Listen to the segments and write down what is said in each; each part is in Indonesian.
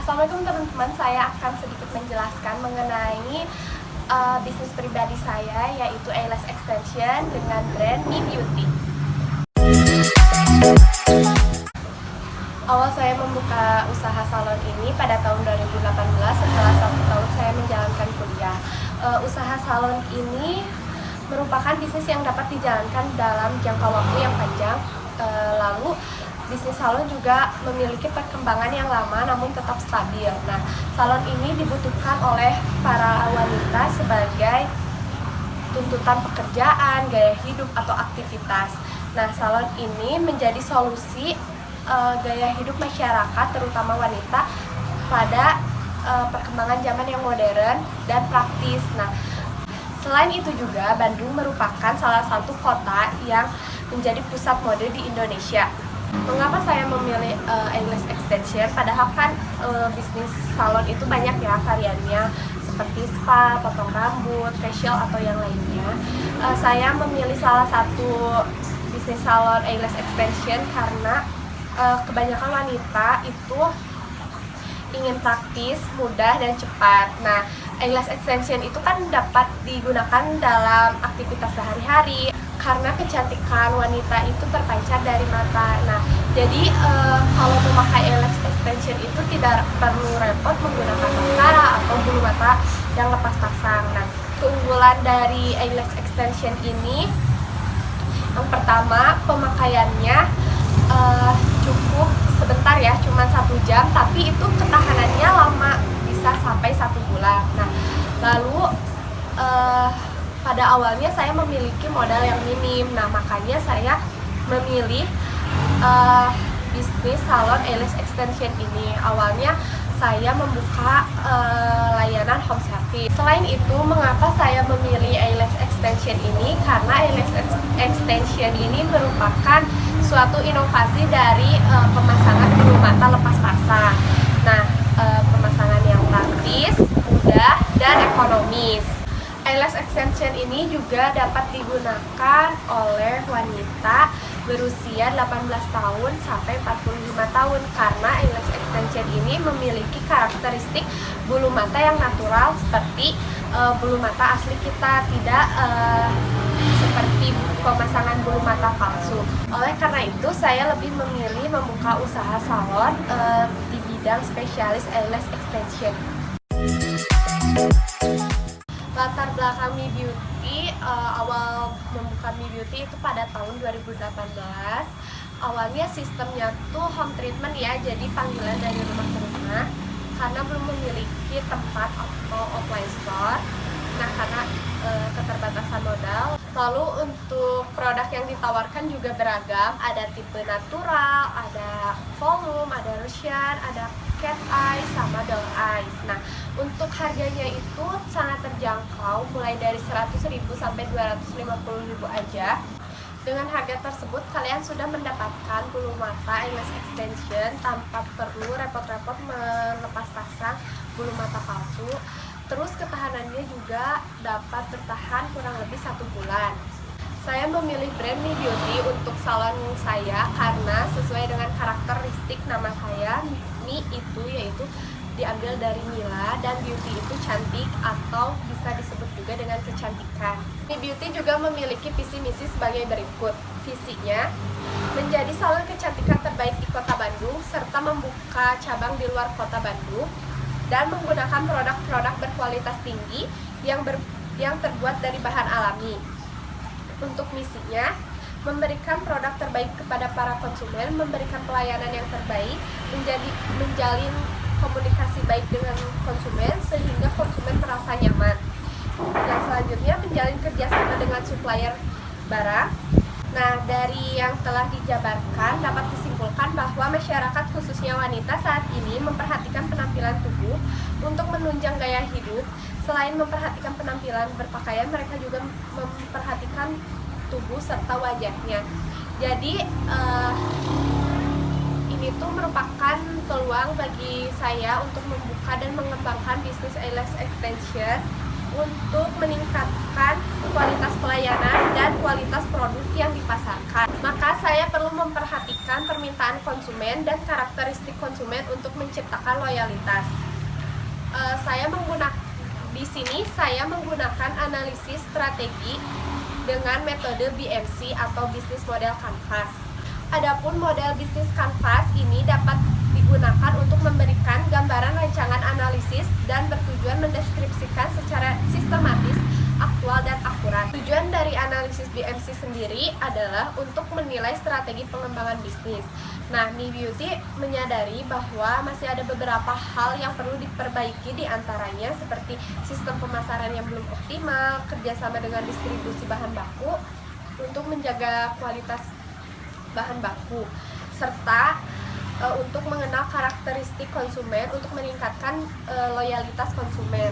Assalamualaikum teman-teman, saya akan sedikit menjelaskan mengenai bisnis pribadi saya, yaitu Eyelash Extension dengan brand Mi Beauty. Awal saya membuka usaha salon ini pada tahun 2018 setelah 1 tahun saya menjalankan kuliah. Usaha salon ini merupakan bisnis yang dapat dijalankan dalam jangka waktu yang panjang. Lalu bisnis salon juga memiliki perkembangan yang lama namun tetap stabil. Nah, salon ini dibutuhkan oleh para wanita sebagai tuntutan pekerjaan, gaya hidup, atau aktivitas. Nah, salon ini menjadi solusi gaya hidup masyarakat, terutama wanita, pada perkembangan zaman yang modern dan praktis. Nah, selain itu juga Bandung merupakan salah satu kota yang menjadi pusat mode di Indonesia. Mengapa saya memilih Eyelash Extension? Padahal kan bisnis salon itu banyak ya variannya, seperti spa, potong rambut, facial, atau yang lainnya. Saya memilih salah satu bisnis salon Eyelash Extension karena kebanyakan wanita itu ingin praktis, mudah, dan cepat. Nah, Eyelash Extension itu kan dapat digunakan dalam aktivitas sehari-hari karena kecantikan wanita itu terpancar dari mata. Nah, jadi kalau memakai Eyelash Extension itu tidak perlu repot menggunakan maskara atau bulu mata yang lepas pasang. Nah, keunggulan dari Eyelash Extension ini, yang pertama, pemakaiannya cukup sebentar ya, cuma 1 jam, tapi itu ketahanannya lama, bisa sampai 1 bulan. Nah, lalu pada awalnya saya memiliki modal yang minim. Nah, makanya saya memilih bisnis salon Eyelash Extension ini. Awalnya saya membuka layanan home service. Selain itu, mengapa saya memilih Eyelash Extension ini? Karena Eyelash Extension ini merupakan suatu inovasi dari pemasangan bulu mata lepas pasang. Nah, pemasangan yang praktis, mudah, dan ekonomis. Eyelash Extension ini juga dapat digunakan oleh wanita berusia 18 tahun sampai 45 tahun karena Eyelash Extension ini memiliki karakteristik bulu mata yang natural seperti bulu mata asli kita, tidak seperti pemasangan bulu mata palsu. Oleh karena itu, saya lebih memilih membuka usaha salon di bidang spesialis Eyelash Extension. Latar belakang Mi Beauty, awal membuka Mi Beauty itu pada tahun 2018. Awalnya sistemnya tuh home treatment ya, jadi panggilan dari rumah ke rumah karena belum memiliki tempat atau offline store. Nah, karena keterbatasan modal. Lalu untuk produk yang ditawarkan juga beragam, ada tipe natural, ada volume, ada Russian, ada cat eye, sama doll eyes. Nah, untuk harganya itu sangat terjangkau, mulai dari 100.000 sampai 250.000 aja. Dengan harga tersebut, kalian sudah mendapatkan bulu mata Eyelash Extension tanpa perlu repot-repot melepas pasang bulu mata palsu. Terus ketahanannya juga dapat bertahan kurang lebih 1 bulan. Saya memilih brand Mi Beauty untuk salon saya karena sesuai dengan karakteristik nama saya. Mi itu yaitu diambil dari Mila, dan beauty itu cantik atau bisa disebut juga dengan kecantikan. Mi Beauty juga memiliki visi misi sebagai berikut. Visinya menjadi salon kecantikan terbaik di Kota Bandung serta membuka cabang di luar Kota Bandung dan menggunakan produk-produk berkualitas tinggi yang terbuat dari bahan alami. Untuk misinya, memberikan produk terbaik kepada para konsumen, memberikan pelayanan yang terbaik, menjalin komunikasi baik dengan konsumen sehingga konsumen merasa nyaman. Yang selanjutnya, menjalin kerjasama dengan supplier barang. Nah, dari yang telah dijabarkan dapat disimpulkan bahwa masyarakat khususnya wanita saat ini memperhatikan penampilan tubuh untuk menunjang gaya hidup. Selain memperhatikan penampilan berpakaian, mereka juga memperhatikan tubuh serta wajahnya. Jadi ini tuh merupakan peluang bagi saya untuk membuka dan mengembangkan bisnis Eyelash Extension untuk meningkatkan kualitas pelayanan dan kualitas produk yang dipasarkan. Maka saya perlu memperhatikan permintaan permintaan konsumen dan karakteristik konsumen untuk menciptakan loyalitas. Di sini saya menggunakan analisis strategi dengan metode BMC atau Business Model Canvas. Adapun model bisnis Canvas ini dapat digunakan untuk memberikan gambaran rancangan analisis dan bertujuan mendeskripsikan secara sistematis, aktual, dan akurat. Tujuan dari analisis BMC sendiri adalah untuk menilai strategi pengembangan bisnis. Nah, Mi Beauty menyadari bahwa masih ada beberapa hal yang perlu diperbaiki, di antaranya seperti sistem pemasaran yang belum optimal, kerjasama dengan distribusi bahan baku untuk menjaga kualitas bahan baku, serta untuk mengenal karakteristik konsumen untuk meningkatkan loyalitas konsumen.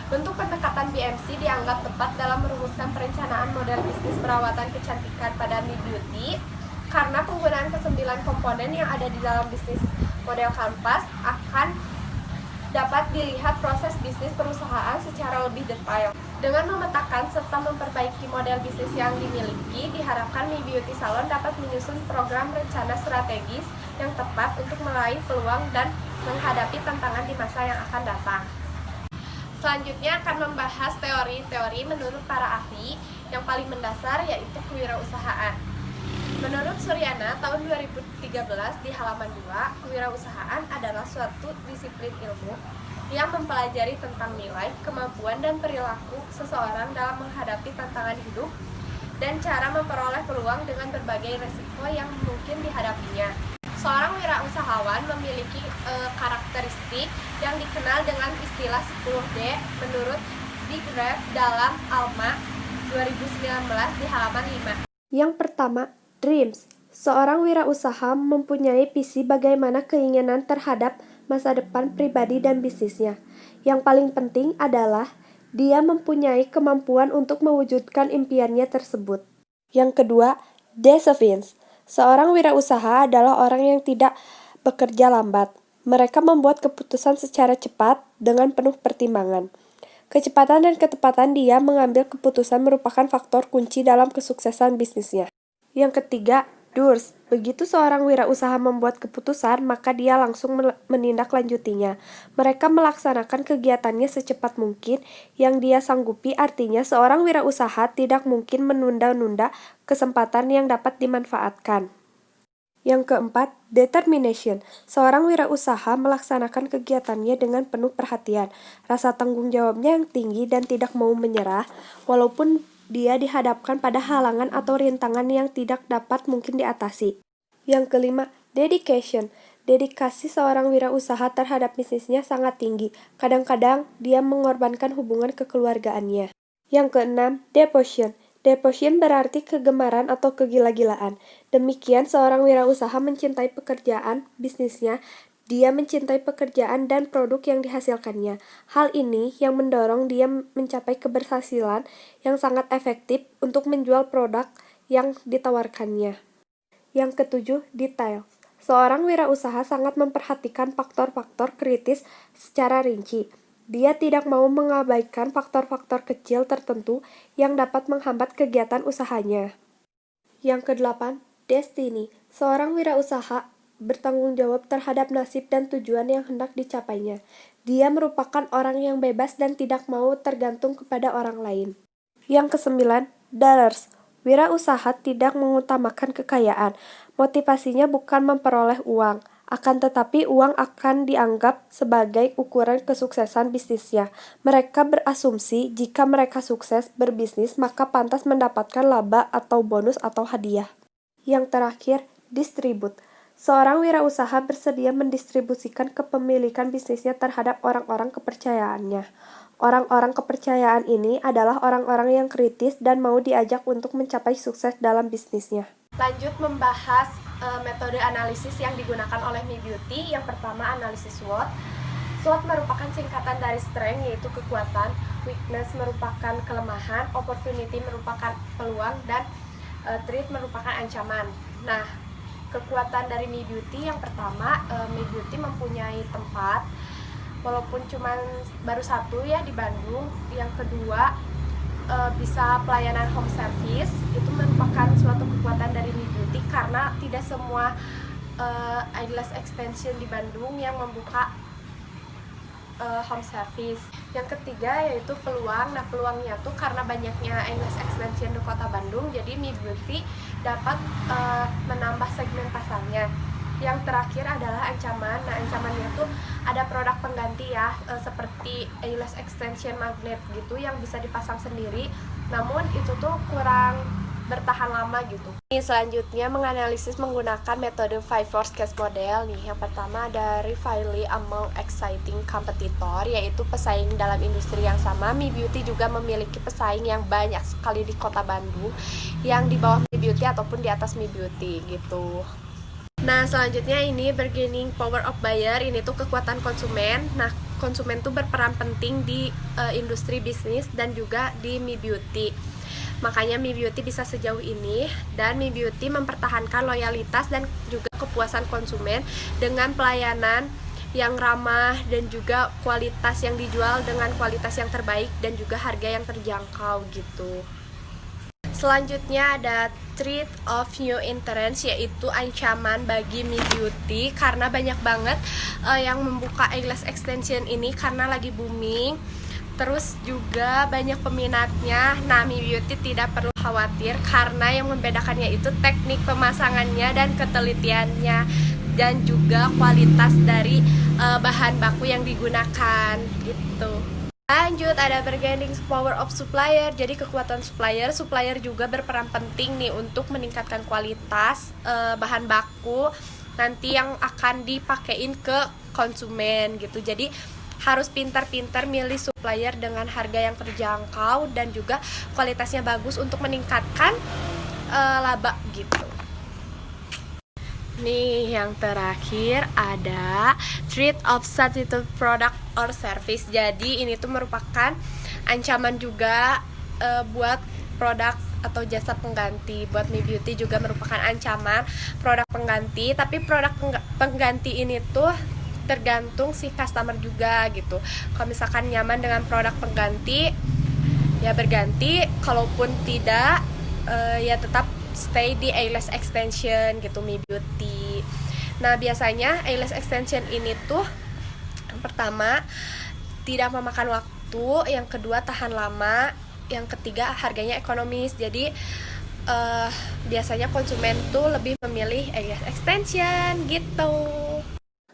Bentuk pendekatan BMC dianggap tepat dalam merumuskan perencanaan model bisnis perawatan kecantikan pada Mi Beauty karena penggunaan ke-9 komponen yang ada di dalam bisnis model Canvas akan dapat dilihat proses bisnis perusahaan secara lebih detail. Dengan memetakan serta memperbaiki model bisnis yang dimiliki, diharapkan Mi Beauty Salon dapat menyusun program rencana strategis yang tepat untuk meraih peluang dan menghadapi tantangan di masa yang akan datang. Selanjutnya akan membahas teori-teori menurut para ahli yang paling mendasar, yaitu kewirausahaan. Menurut Suryana, tahun 2013 di halaman 2, kewirausahaan adalah suatu disiplin ilmu yang mempelajari tentang nilai, kemampuan, dan perilaku seseorang dalam menghadapi tantangan hidup dan cara memperoleh peluang dengan berbagai resiko yang mungkin dihadapinya. Seorang wirausahawan memiliki karakteristik yang dikenal dengan istilah 10D menurut Big Red dalam ALMA 2019 di halaman 5. Yang pertama, dreams. Seorang wirausaha mempunyai visi bagaimana keinginan terhadap masa depan pribadi dan bisnisnya. Yang paling penting adalah dia mempunyai kemampuan untuk mewujudkan impiannya tersebut. Yang kedua, defiance. Seorang wirausaha adalah orang yang tidak bekerja lambat. Mereka membuat keputusan secara cepat dengan penuh pertimbangan. Kecepatan dan ketepatan dia mengambil keputusan merupakan faktor kunci dalam kesuksesan bisnisnya. Yang ketiga, doers. Begitu seorang wirausaha membuat keputusan, maka dia langsung menindaklanjutinya. Mereka melaksanakan kegiatannya secepat mungkin yang dia sanggupi, artinya seorang wirausaha tidak mungkin menunda-nunda kesempatan yang dapat dimanfaatkan. Yang keempat, determination. Seorang wirausaha melaksanakan kegiatannya dengan penuh perhatian, rasa tanggung jawabnya yang tinggi dan tidak mau menyerah, walaupun dia dihadapkan pada halangan atau rintangan yang tidak dapat mungkin diatasi. Yang kelima, dedication. Dedikasi seorang wirausaha terhadap bisnisnya sangat tinggi. Kadang-kadang dia mengorbankan hubungan kekeluargaannya. Yang keenam, devotion. Devotion berarti kegemaran atau kegila-gilaan. Demikian seorang wirausaha mencintai pekerjaan bisnisnya. Dia mencintai pekerjaan dan produk yang dihasilkannya. Hal ini yang mendorong dia mencapai keberhasilan yang sangat efektif untuk menjual produk yang ditawarkannya. Yang ketujuh, detail. Seorang wirausaha sangat memperhatikan faktor-faktor kritis secara rinci. Dia tidak mau mengabaikan faktor-faktor kecil tertentu yang dapat menghambat kegiatan usahanya. Yang kedelapan, destiny. Seorang wirausaha bertanggung jawab terhadap nasib dan tujuan yang hendak dicapainya. Dia merupakan orang yang bebas dan tidak mau tergantung kepada orang lain. Yang kesembilan, dollars. Wirausaha tidak mengutamakan kekayaan. Motivasinya bukan memperoleh uang, akan tetapi uang akan dianggap sebagai ukuran kesuksesan bisnisnya. Mereka berasumsi jika mereka sukses berbisnis, maka pantas mendapatkan laba atau bonus atau hadiah. Yang terakhir, distribute. Seorang wirausaha bersedia mendistribusikan kepemilikan bisnisnya terhadap orang-orang kepercayaannya. Orang-orang kepercayaan ini adalah orang-orang yang kritis dan mau diajak untuk mencapai sukses dalam bisnisnya. Lanjut membahas metode analisis yang digunakan oleh Mi Beauty. Yang pertama, analisis SWOT. SWOT merupakan singkatan dari strength, yaitu kekuatan, weakness merupakan kelemahan, opportunity merupakan peluang, dan threat merupakan ancaman. Nah, kekuatan dari Mi Beauty yang pertama, Mi Beauty mempunyai tempat, walaupun cuma baru satu ya di Bandung. Yang kedua, bisa pelayanan home service. Itu merupakan suatu kekuatan dari Mi Beauty karena tidak semua eyelash extension di Bandung yang membuka home service. Yang ketiga yaitu peluang. Nah, peluangnya tuh karena banyaknya eyelash extension di kota Bandung, jadi Mi Beauty dapat menambah segmen pasarnya. Yang terakhir adalah ancaman. Nah, ancamannya tuh ada produk pengganti ya, seperti eyelash extension magnet gitu yang bisa dipasang sendiri, namun itu tuh kurang bertahan lama gitu. Ini selanjutnya menganalisis menggunakan metode 5 force case model nih. Yang pertama ada rivalry among exciting competitor, yaitu pesaing dalam industri yang sama. Mi Beauty juga memiliki pesaing yang banyak sekali di kota Bandung, yang di bawah Mi Beauty ataupun di atas Mi Beauty gitu. Nah, selanjutnya ini bargaining power of buyer, ini tuh kekuatan konsumen. Nah, konsumen tuh berperan penting di industri bisnis dan juga di Mi Beauty. Makanya Mi Beauty bisa sejauh ini, dan Mi Beauty mempertahankan loyalitas dan juga kepuasan konsumen dengan pelayanan yang ramah dan juga kualitas yang dijual dengan kualitas yang terbaik dan juga harga yang terjangkau gitu. Selanjutnya ada threat of new entrants, yaitu ancaman bagi Mi Beauty karena banyak banget yang membuka eyelash extension ini karena lagi booming. Terus juga banyak peminatnya. Nah, Mi Beauty tidak perlu khawatir karena yang membedakannya itu teknik pemasangannya dan ketelitiannya, dan juga kualitas dari bahan baku yang digunakan gitu. Lanjut ada bargaining power of supplier. Jadi kekuatan supplier juga berperan penting nih untuk meningkatkan kualitas bahan baku nanti yang akan dipakein ke konsumen gitu. Jadi harus pintar-pintar milih supplier dengan harga yang terjangkau dan juga kualitasnya bagus untuk meningkatkan laba gitu. Nih yang terakhir ada threat of substitute product or service. Jadi ini tuh merupakan ancaman juga buat produk atau jasa pengganti. Buat Mi Beauty juga merupakan ancaman produk pengganti, tapi produk pengganti ini tuh tergantung si customer juga gitu. Kalau misalkan nyaman dengan produk pengganti ya berganti, kalaupun tidak ya tetap stay di eyelash extension gitu Mi Beauty. Nah, biasanya eyelash extension ini tuh yang pertama tidak memakan waktu, yang kedua tahan lama, yang ketiga harganya ekonomis. Jadi biasanya konsumen tuh lebih memilih eyelash extension gitu.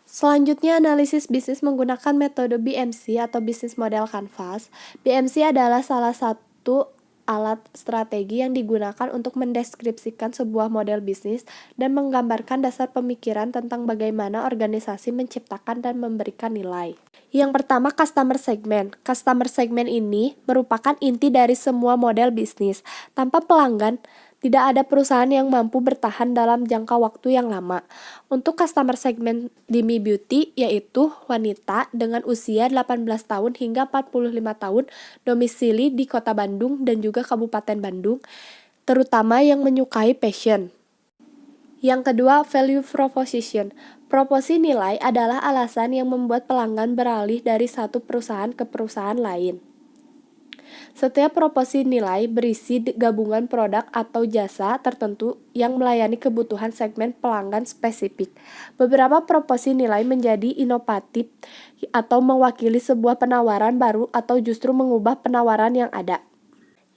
Selanjutnya, analisis bisnis menggunakan metode BMC atau Business Model Canvas. BMC adalah salah satu alat strategi yang digunakan untuk mendeskripsikan sebuah model bisnis dan menggambarkan dasar pemikiran tentang bagaimana organisasi menciptakan dan memberikan nilai. Yang pertama, customer segment. Customer segment ini merupakan inti dari semua model bisnis. Tanpa pelanggan, tidak ada perusahaan yang mampu bertahan dalam jangka waktu yang lama. Untuk customer segment di Mi Beauty yaitu wanita dengan usia 18 tahun hingga 45 tahun, domisili di Kota Bandung dan juga Kabupaten Bandung, terutama yang menyukai fashion. Yang kedua, value proposition. Proposi nilai adalah alasan yang membuat pelanggan beralih dari satu perusahaan ke perusahaan lain. Setiap proposi nilai berisi gabungan produk atau jasa tertentu yang melayani kebutuhan segmen pelanggan spesifik. Beberapa proposi nilai menjadi inovatif atau mewakili sebuah penawaran baru atau justru mengubah penawaran yang ada.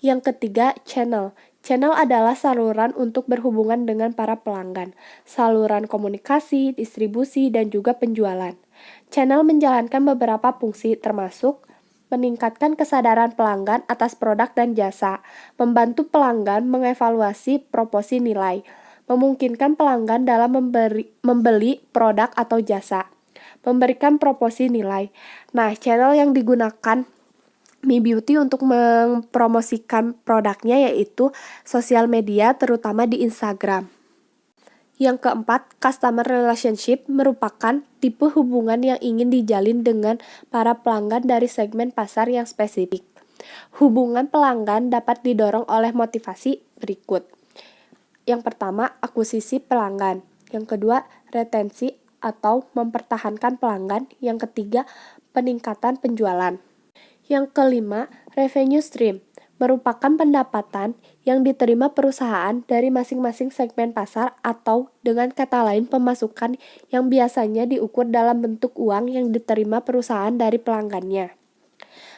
Yang ketiga, channel. Channel adalah saluran untuk berhubungan dengan para pelanggan, saluran komunikasi, distribusi, dan juga penjualan. Channel menjalankan beberapa fungsi termasuk meningkatkan kesadaran pelanggan atas produk dan jasa, membantu pelanggan mengevaluasi proposi nilai, memungkinkan pelanggan dalam membeli produk atau jasa, memberikan proposi nilai. Nah, channel yang digunakan Mi Beauty untuk mempromosikan produknya yaitu sosial media, terutama di Instagram. Yang keempat, customer relationship merupakan tipe hubungan yang ingin dijalin dengan para pelanggan dari segmen pasar yang spesifik. Hubungan pelanggan dapat didorong oleh motivasi berikut. Yang pertama, akuisisi pelanggan. Yang kedua, retensi atau mempertahankan pelanggan. Yang ketiga, peningkatan penjualan. Yang kelima, revenue stream. merupakan pendapatan yang diterima perusahaan dari masing-masing segmen pasar atau dengan kata lain pemasukan yang biasanya diukur dalam bentuk uang yang diterima perusahaan dari pelanggannya.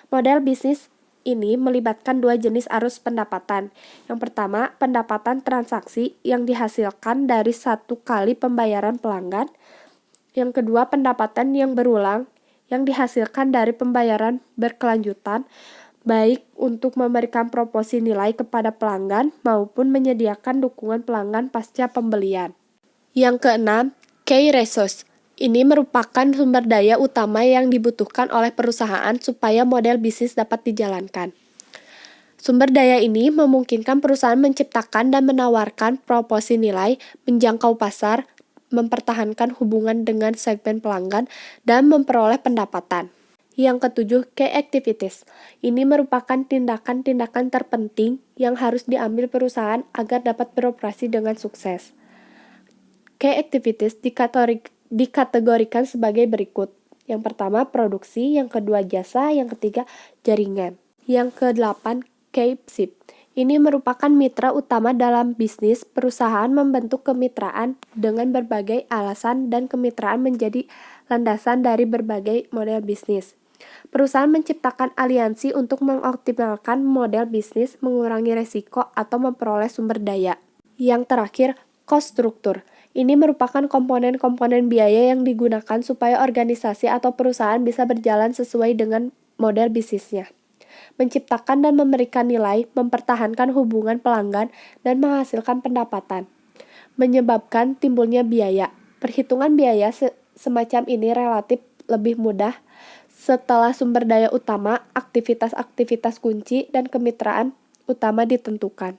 Model bisnis ini melibatkan dua jenis arus pendapatan. Yang pertama, pendapatan transaksi yang dihasilkan dari satu kali pembayaran pelanggan. Yang kedua, pendapatan yang berulang yang dihasilkan dari pembayaran berkelanjutan, baik untuk memberikan proporsi nilai kepada pelanggan maupun menyediakan dukungan pelanggan pasca pembelian. Yang keenam, key resource. Ini merupakan sumber daya utama yang dibutuhkan oleh perusahaan supaya model bisnis dapat dijalankan. Sumber daya ini memungkinkan perusahaan menciptakan dan menawarkan proporsi nilai, menjangkau pasar, mempertahankan hubungan dengan segmen pelanggan, dan memperoleh pendapatan. Yang ketujuh, key activities. Ini merupakan tindakan-tindakan terpenting yang harus diambil perusahaan agar dapat beroperasi dengan sukses. Key activities dikategorikan sebagai berikut. Yang pertama, produksi, yang kedua, jasa, yang ketiga, jaringan. Yang ke-8, key-ship. Ini merupakan mitra utama dalam bisnis. Perusahaan membentuk kemitraan dengan berbagai alasan dan kemitraan menjadi landasan dari berbagai model bisnis. Perusahaan menciptakan aliansi untuk mengoptimalkan model bisnis, mengurangi risiko, atau memperoleh sumber daya. Yang terakhir, cost structure. Ini merupakan komponen-komponen biaya yang digunakan supaya organisasi atau perusahaan bisa berjalan sesuai dengan model bisnisnya. Menciptakan dan memberikan nilai, mempertahankan hubungan pelanggan, dan menghasilkan pendapatan. Menyebabkan timbulnya biaya. Perhitungan biaya semacam ini relatif lebih mudah setelah sumber daya utama, aktivitas-aktivitas kunci, dan kemitraan utama ditentukan.